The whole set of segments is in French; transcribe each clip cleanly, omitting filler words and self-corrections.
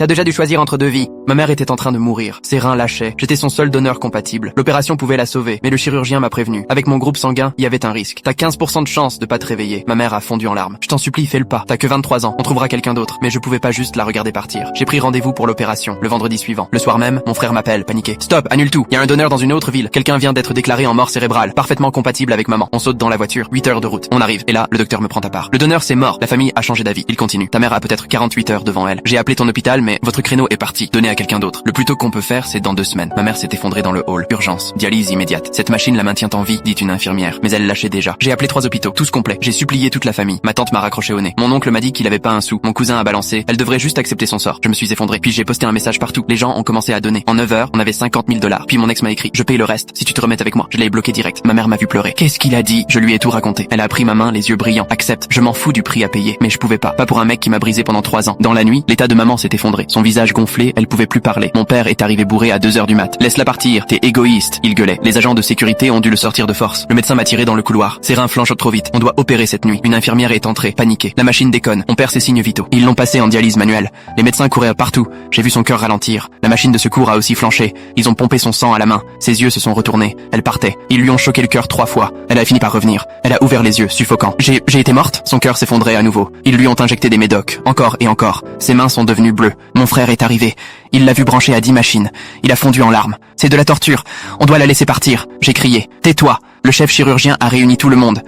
T'as déjà dû choisir entre deux vies. Ma mère était en train de mourir. Ses reins lâchaient. J'étais son seul donneur compatible. L'opération pouvait la sauver, mais le chirurgien m'a prévenu. Avec mon groupe sanguin, il y avait un risque. T'as 15% de chance de pas te réveiller. Ma mère a fondu en larmes. Je t'en supplie, fais le pas. T'as que 23 ans. On trouvera quelqu'un d'autre. Mais je pouvais pas juste la regarder partir. J'ai pris rendez-vous pour l'opération, le vendredi suivant. Le soir même, mon frère m'appelle, paniqué. Stop, annule tout. Il y a un donneur dans une autre ville. Quelqu'un vient d'être déclaré en mort cérébrale, parfaitement compatible avec maman. On saute dans la voiture. 8 heures de route. On arrive. Et là, le docteur me prend à part. Le donneur, c'est mort. La famille a changé d'avis. Il continue. Ta mère a peut-être 48 heures devant elle. J'ai appelé ton hôpital, mais votre créneau est parti. Donnez à quelqu'un d'autre. Le plus tôt qu'on peut faire, c'est dans 2 semaines. Ma mère s'est effondrée dans le hall. Urgence. Dialyse immédiate. Cette machine la maintient en vie, dit une infirmière. Mais elle lâchait déjà. J'ai appelé 3 hôpitaux. Tous complets. J'ai supplié toute la famille. Ma tante m'a raccroché au nez. Mon oncle m'a dit qu'il avait pas un sou. Mon cousin a balancé. Elle devrait juste accepter son sort. Je me suis effondré. Puis j'ai posté un message partout. Les gens ont commencé à donner. En 9 heures, on avait 50 000 $. Puis mon ex m'a écrit. Je paye le reste. Si tu te remets avec moi. Je l'ai bloqué direct. Ma mère m'a vu pleurer. Qu'est-ce qu'il a dit? Je lui ai tout raconté. Elle a pris ma main, les yeux brillants. Accepte. Je m'en fous du prix à payer. Mais je pouvais pas. Pas pour un mec qui m'a brisé pendant 3 ans. Dans la nuit, l'état de maman s'est effondré. Son visage gonflé, elle pouvait plus parler. Mon père est arrivé bourré à 2 heures du mat. Laisse-la partir. T'es égoïste. Il gueulait. Les agents de sécurité ont dû le sortir de force. Le médecin m'a tiré dans le couloir. Ses reins flanchent trop vite. On doit opérer cette nuit. Une infirmière est entrée, paniquée. La machine déconne. On perd ses signes vitaux. Ils l'ont passé en dialyse manuelle. Les médecins couraient partout. J'ai vu son cœur ralentir. La machine de secours a aussi flanché. Ils ont pompé son sang à la main. Ses yeux se sont retournés. Elle partait. Ils lui ont choqué le cœur 3 fois. Elle a fini par revenir. Elle a ouvert les yeux, suffocant. J'ai été morte? Son cœur s'effondrait à nouveau. Ils lui ont injecté des médocs. Encore et encore. Ses mains sont devenues bleues. Mon frère est arrivé. Il l'a vu branché à 10 machines. Il a fondu en larmes. C'est de la torture. On doit la laisser partir. J'ai crié. Tais-toi. Le chef chirurgien a réuni tout le monde.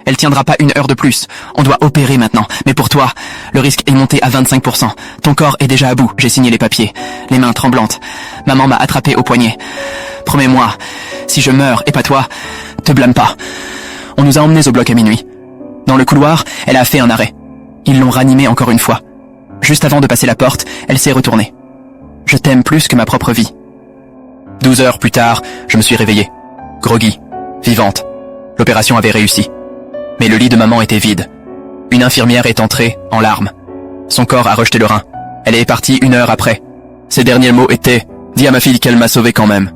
Elle tiendra pas 1 heure de plus. On doit opérer maintenant. Mais pour toi, le risque est monté à 25%. Ton corps est déjà à bout. J'ai signé les papiers. Les mains tremblantes. Maman m'a attrapé au poignet. Promets-moi, si je meurs et pas toi, te blâme pas. On nous a emmenés au bloc à minuit. Dans le couloir, elle a fait un arrêt. Ils l'ont ranimée encore une fois. Juste avant de passer la porte, elle s'est retournée. Je t'aime plus que ma propre vie. 12 heures plus tard, je me suis réveillé. Groggy. Vivante. L'opération avait réussi. Mais le lit de maman était vide. Une infirmière est entrée, en larmes. Son corps a rejeté le rein. Elle est partie 1 heure après. Ses derniers mots étaient « Dis à ma fille qu'elle m'a sauvé quand même ».